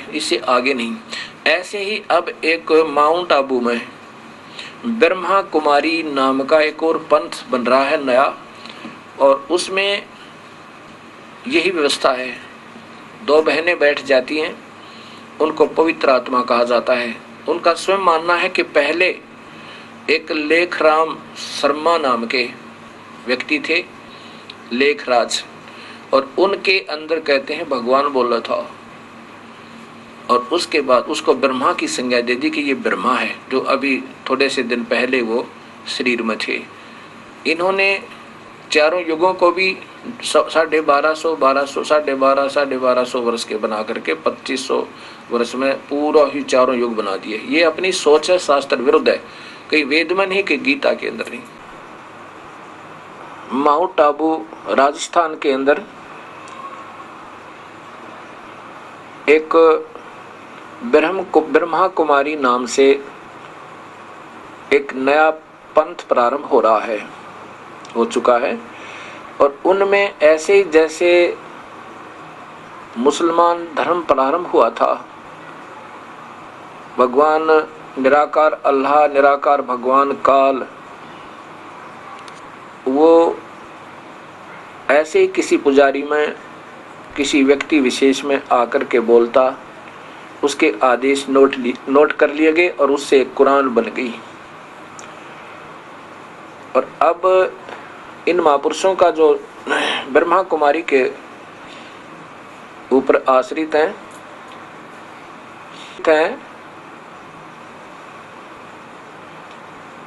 इससे आगे नहीं। ऐसे ही अब एक माउंट आबू में ब्रह्मा कुमारी नाम का एक और पंथ बन रहा है नया, और उसमें यही व्यवस्था है। 2 बहनें बैठ जाती हैं, उनको पवित्र आत्मा कहा जाता है। उनका स्वयं मानना है कि पहले एक लेखराम शर्मा नाम के व्यक्ति थे, लेखराज, और उनके अंदर कहते हैं भगवान बोला था, और उसके बाद उसको ब्रह्मा की संज्ञा दे दी कि ये ब्रह्मा है, जो अभी थोड़े से दिन पहले वो शरीर में थे। इन्होंने चारों युगों को भी 1250 वर्ष के बना करके 2500 वर्ष में पूरा ही चारों युग बना दिए। ये अपनी सोच है, शास्त्र विरुद्ध है, कहीं वेद में नहीं, कि गीता के अंदर नहीं। माउंट आबू राजस्थान के अंदर एक ब्रह्मा कुमारी नाम से एक नया पंथ प्रारंभ हो रहा है, हो चुका है। और उनमें ऐसे ही जैसे मुसलमान धर्म प्रारंभ हुआ था, भगवान निराकार अल्लाह, निराकार भगवान काल, वो ऐसे ही किसी पुजारी में, किसी व्यक्ति विशेष में आकर के बोलता, उसके आदेश नोट कर लिए गए और उससे एक कुरान बन गई। और अब इन महापुरुषों का जो ब्रह्मा कुमारी के ऊपर आश्रित हैं,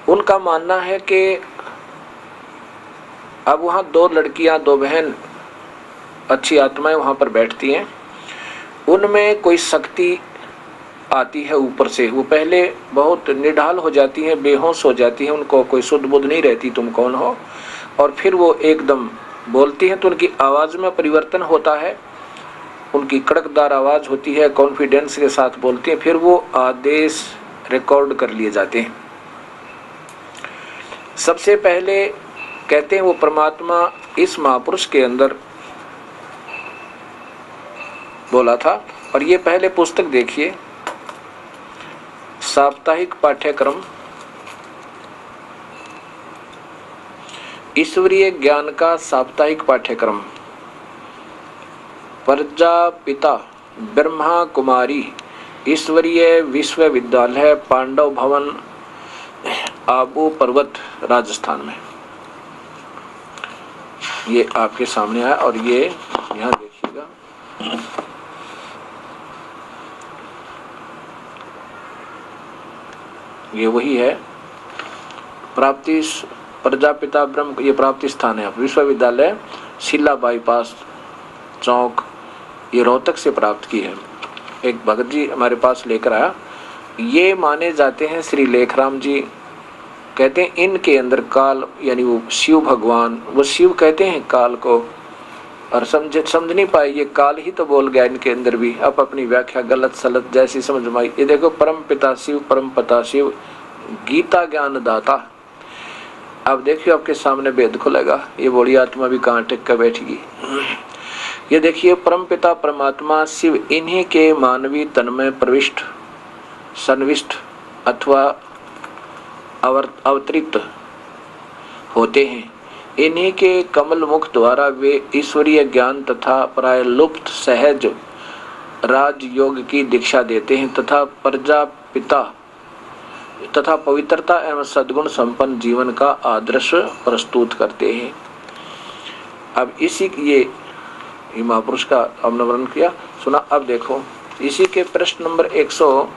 उनका मानना है कि अब वहाँ 2 लड़कियां, 2 बहन, अच्छी आत्माएं वहाँ पर बैठती हैं। उनमें कोई शक्ति आती है ऊपर से, वो पहले बहुत निढाल हो जाती हैं, बेहोश हो जाती हैं, उनको कोई सुध बुध नहीं रहती तुम कौन हो, और फिर वो एकदम बोलती हैं तो उनकी आवाज़ में परिवर्तन होता है, उनकी कड़कदार आवाज़ होती है, कॉन्फिडेंस के साथ बोलती हैं, फिर वो आदेश रिकॉर्ड कर लिए जाते हैं। सबसे पहले कहते हैं वो परमात्मा इस महापुरुष के अंदर बोला था। और ये पहले पुस्तक देखिए, साप्ताहिक पाठ्यक्रम ईश्वरीय ज्ञान का साप्ताहिक पाठ्यक्रम, प्रजापिता ब्रह्मा कुमारी ईश्वरीय विश्वविद्यालय, पांडव भवन, आबू पर्वत, राजस्थान में। ये आपके सामने है, और ये यहाँ देखिएगा, ये वही है प्राप्ति प्रजापिता ब्रह्म, ये प्राप्ति स्थान है। विश्वविद्यालय शिला बाईपास चौक, ये रोहतक से प्राप्त की है। एक भगत जी हमारे पास लेकर आया। ये माने जाते हैं श्री लेखराम जी, कहते हैं इनके अंदर काल, यानी वो शिव भगवान, वो शिव कहते हैं काल को, और समझ नहीं पाए, ये काल ही तो बोल गया इनके अंदर भी। अब अपनी व्याख्या गलत सलत जैसी समझ में आई। ये देखो, परम पिता शिव, परम पिता शिव, गीता ज्ञान दाता। अब देखिए आपके सामने वेद खुलेगा, ये बड़ी आत्मा भी कहाँ टिक कर बैठेगी। ये देखिए, परम पिता परमात्मा शिव इन्हीं के मानवीय तन में प्रविष्ट, सन्विष्ट अथवा अवतरित होते हैं। इन्हीं के कमल मुख द्वारा वे ईश्वरीय ज्ञान तथा प्रायलुप्त सहज राजयोग की दीक्षा देते हैं तथा प्रजापिता तथा पवित्रता एवं सद्गुण संपन्न जीवन का आदर्श प्रस्तुत करते हैं। अब इसी ये महापुरुष का हमने वर्णन किया, सुना। अब देखो इसी के प्रश्न नंबर 100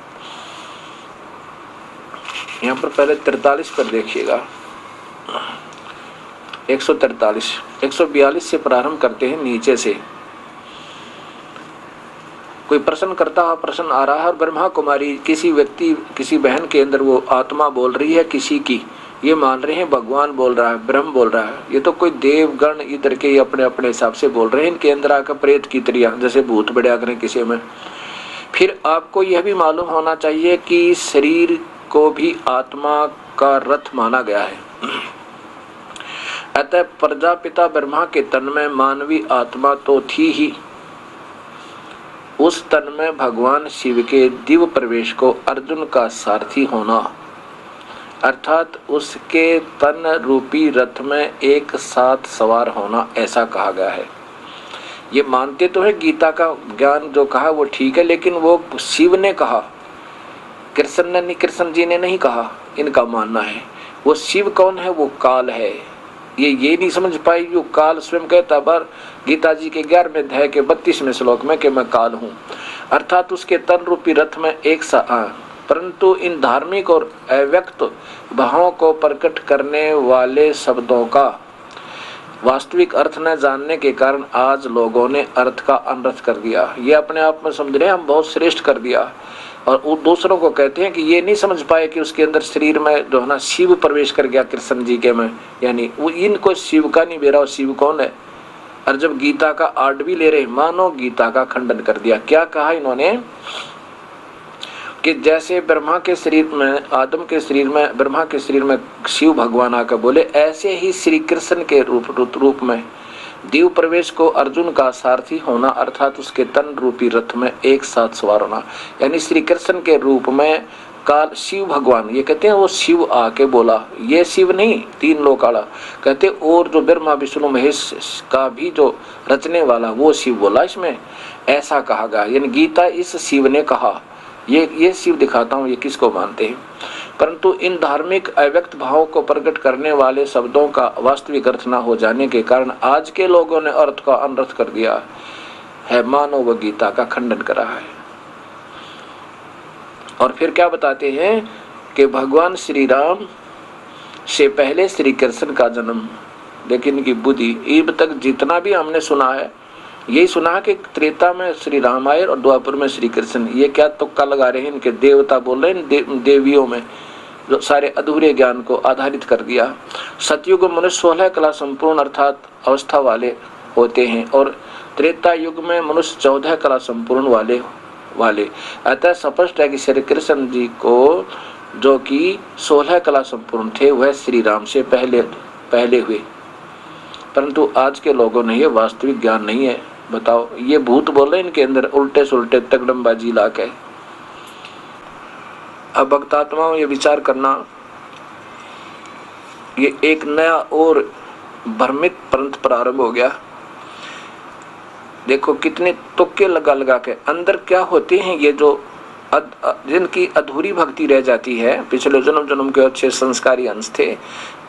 यहाँ पर पहले 43 पर देखिएगा। 143 142 से प्रारंभ करते हैं नीचे से। कोई प्रश्न करता है, प्रश्न आ रहा है, और ब्रह्मा कुमारी किसी व्यक्ति, किसी बहन के अंदर वो आत्मा बोल रही है किसी की, ये मान रहे हैं भगवान बोल रहा है, ब्रह्म बोल रहा है। ये तो कोई देवगण इधर के अपने अपने हिसाब से बोल रहे हैं, इनके अंदर आकर प्रेत की तरह जैसे भूत बढ़िया करें किसी में। फिर आपको यह भी मालूम होना चाहिए कि शरीर को भी आत्मा का रथ माना गया है। अतः प्रजापिता ब्रह्मा के तन में मानवीय आत्मा तो थी ही, उस तन में भगवान शिव के दिव्य प्रवेश को अर्जुन का सारथी होना, अर्थात उसके तन रूपी रथ में एक साथ सवार होना, ऐसा कहा गया है। ये मानते तो है गीता का ज्ञान जो कहा वो ठीक है, लेकिन वो शिव ने कहा, कृष्ण जी ने नहीं कहा, इनका मानना है। वो शिव कौन है? वो काल है। ये नहीं समझ पाई, जो काल स्वयं कहता बार गीता जी के 11वें अध्याय के 32वें श्लोक में कि मैं काल हूँ, अर्थात उसके तन रूपी रथ में एक परंतु इन धार्मिक और अव्यक्त भावों को प्रकट करने वाले शब्दों का वास्तविक अर्थ न जानने के कारण आज लोगों ने अर्थ का अनर्थ कर दिया। ये अपने आप में समझ रहे हम बहुत श्रेष्ठ कर दिया, और वो दूसरों को कहते हैं कि ये नहीं समझ पाए कि उसके अंदर शरीर में जो है ना शिव प्रवेश कर गया कृष्ण जी के में, यानी वो इनको शिव का नहीं बेरा, शिव कौन है। और जब गीता का आर्ट भी ले रहे, मानो गीता का खंडन कर दिया। क्या कहा इन्होंने कि जैसे ब्रह्मा के शरीर में, आदम के शरीर में, ब्रह्मा के शरीर में शिव भगवान आकर बोले, ऐसे ही श्री कृष्ण के रूप में दिव्य प्रवेश को अर्जुन का सारथी होना, अर्थात उसके तन रूपी रथ में एक साथ सवार होना, यानी श्री कृष्ण के रूप में काल शिव भगवान, ये कहते हैं वो शिव आके बोला, ये शिव नहीं तीन लोक आला कहते, और जो ब्रह्मा विष्णु महेश का भी जो रचने वाला वो शिव बोला इसमें, ऐसा कहा गया। यानी गीता इस शिव ने कहा, ये शिव दिखाता हूँ, ये किसको मानते हैं। परंतु इन धार्मिक अव्यक्त भावों को प्रकट करने वाले शब्दों का वास्तविक अर्थ न हो जाने के कारण आज के लोगों ने अर्थ का अनर्थ कर दिया है, मानो वह गीता का खंडन कर रहा है। और फिर क्या बताते हैं कि भगवान श्री राम से पहले श्री कृष्ण का जन्म, लेकिन इनकी बुद्धि अब तक जितना भी हमने सुना है, यही सुना कि त्रेता में श्री राम आए और द्वापर में श्री कृष्ण। ये क्या तुक्का लगा रहे हैं, इनके देवता बोल रहे हैं, देवियों में जो सारे अधूरे ज्ञान को आधारित कर दिया। सतयुग में मनुष्य 16 कला संपूर्ण अर्थात अवस्था वाले होते हैं, और त्रेता युग में मनुष्य 14 कला संपूर्ण वाले अतः स्पष्ट है कि श्री कृष्ण जी को जो कि 16 कला संपूर्ण थे वह श्री राम से पहले हुए। परंतु आज के लोगों ने ये वास्तविक ज्ञान नहीं है। बताओ, ये भूत बोले इनके अंदर उल्टे सुलटे तगड़मबाजी ला के। अब भक्तात्माओं ये विचार करना, ये एक नया और भ्रमित पंथ प्रारंभ हो गया। देखो कितने तुक्के लगा के अंदर क्या होते हैं, ये जो जिनकी अधूरी भक्ति रह जाती है, पिछले जन्म के अच्छे संस्कारी अंश थे,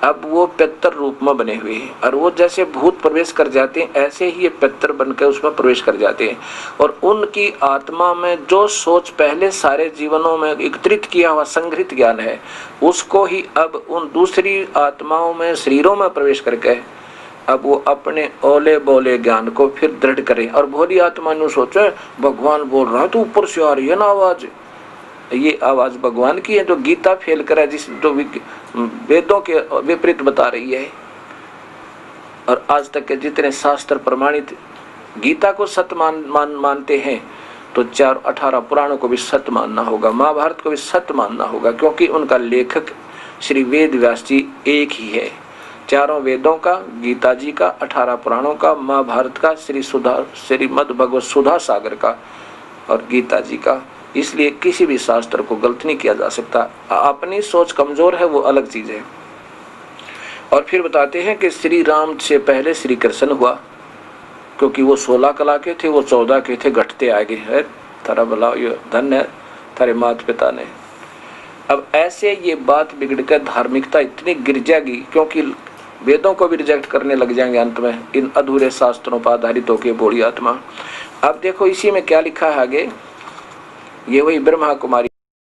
अब वो पितर रूप में बने हुए हैं, और वो जैसे भूत प्रवेश कर जाते हैं ऐसे ही ये पितर बनकर उसमें प्रवेश कर जाते हैं, और उनकी आत्मा में जो सोच पहले सारे जीवनों में एकत्रित किया हुआ संग्रहित ज्ञान है, उसको ही अब उन दूसरी आत्माओं में, शरीरों में प्रवेश करके अब वो अपने ओले बोले ज्ञान को फिर दृढ़ करें। और भोली आत्मा ने सोचे भगवान बोल रहा है तो ऊपर से आ रही है ना आवाज, ये आवाज भगवान की है जो गीता फेल करे, जिस जो वेदों के विपरीत बता रही है। और आज तक के जितने शास्त्र प्रमाणित गीता को सत्य मानते हैं, तो 18 पुराणों को भी सत्य मानना होगा, महाभारत को भी सत्य मानना होगा, क्योंकि उनका लेखक श्री वेद व्यास जी एक ही है। चारों वेदों का, गीता जी का, 18 पुराणों का, महाभारत का, श्रीमद् भगवत सुधा सागर का और गीता जी का। इसलिए किसी भी शास्त्र को गलत नहीं किया जा सकता। अपनी सोच कमजोर है वो अलग चीज है। और फिर बताते हैं कि श्री राम से पहले श्री कृष्ण हुआ, क्योंकि वो 16 कला के थे, वो 14 के थे, घटते आगे है। तारा भला ये धन है तारे माता पिता ने। अब ऐसे ये बात बिगड़कर धार्मिकता इतनी गिर जाएगी, क्योंकि वेदों को भी रिजेक्ट करने लग जाएंगे अंत में इन अधूरे शास्त्रों पर आधारित होकर बोली आत्मा। अब देखो इसी में क्या लिखा है आगे, ये वही ब्रह्मा कुमारी